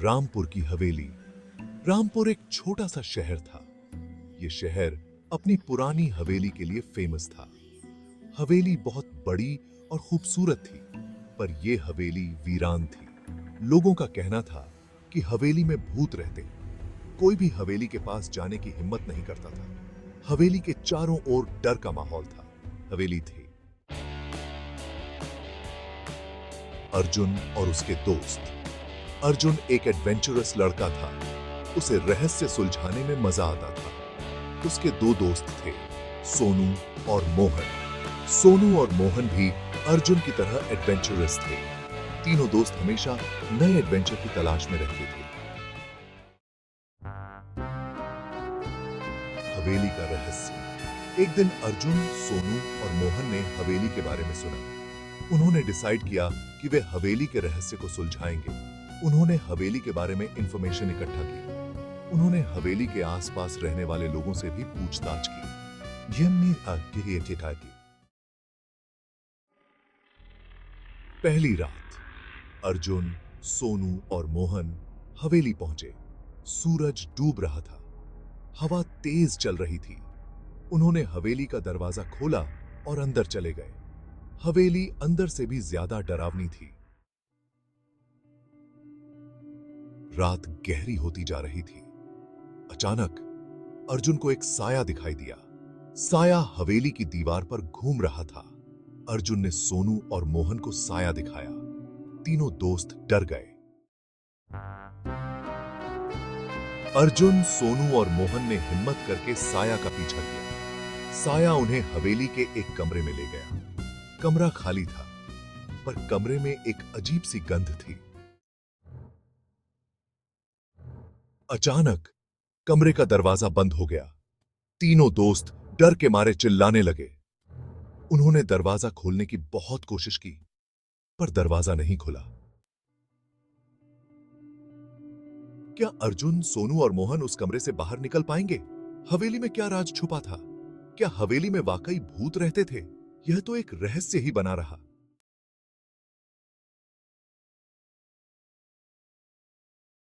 रामपुर की हवेली। रामपुर एक छोटा सा शहर था। यह शहर अपनी पुरानी हवेली के लिए फेमस था। हवेली बहुत बड़ी और खूबसूरत थी, पर यह हवेली वीरान थी। लोगों का कहना था कि हवेली में भूत रहते। कोई भी हवेली के पास जाने की हिम्मत नहीं करता था। हवेली के चारों ओर डर का माहौल था। हवेली थी अर्जुन और उसके दोस्त। अर्जुन एक एडवेंचरस लड़का था। उसे रहस्य सुलझाने में मजा आता था। उसके दो दोस्त थे, सोनू और मोहन। सोनू और मोहन भी अर्जुन की तरह एडवेंचरस थे। तीनों दोस्त हमेशा नए एडवेंचर की तलाश में रहते थे। हवेली का रहस्य। एक दिन अर्जुन, सोनू और मोहन ने हवेली के बारे में सुना। उन्होंने डिसाइड किया कि वे हवेली के रहस्य को सुलझाएंगे। उन्होंने हवेली के बारे में इंफॉर्मेशन इकट्ठा की। उन्होंने हवेली के आसपास रहने वाले लोगों से भी पूछताछ की। पहली रात अर्जुन, सोनू और मोहन हवेली पहुंचे। सूरज डूब रहा था। हवा तेज चल रही थी। उन्होंने हवेली का दरवाजा खोला और अंदर चले गए। हवेली अंदर से भी ज्यादा डरावनी थी। रात गहरी होती जा रही थी। अचानक अर्जुन को एक साया दिखाई दिया। साया हवेली की दीवार पर घूम रहा था। अर्जुन ने सोनू और मोहन को साया दिखाया। तीनों दोस्त डर गए। अर्जुन, सोनू और मोहन ने हिम्मत करके साया का पीछा किया। साया उन्हें हवेली के एक कमरे में ले गया। कमरा खाली था, पर कमरे में एक अजीब सी गंध थी। अचानक कमरे का दरवाजा बंद हो गया। तीनों दोस्त डर के मारे चिल्लाने लगे। उन्होंने दरवाजा खोलने की बहुत कोशिश की, पर दरवाजा नहीं खुला। क्या अर्जुन, सोनू और मोहन उस कमरे से बाहर निकल पाएंगे? हवेली में क्या राज छुपा था? क्या हवेली में वाकई भूत रहते थे? यह तो एक रहस्य ही बना रहा।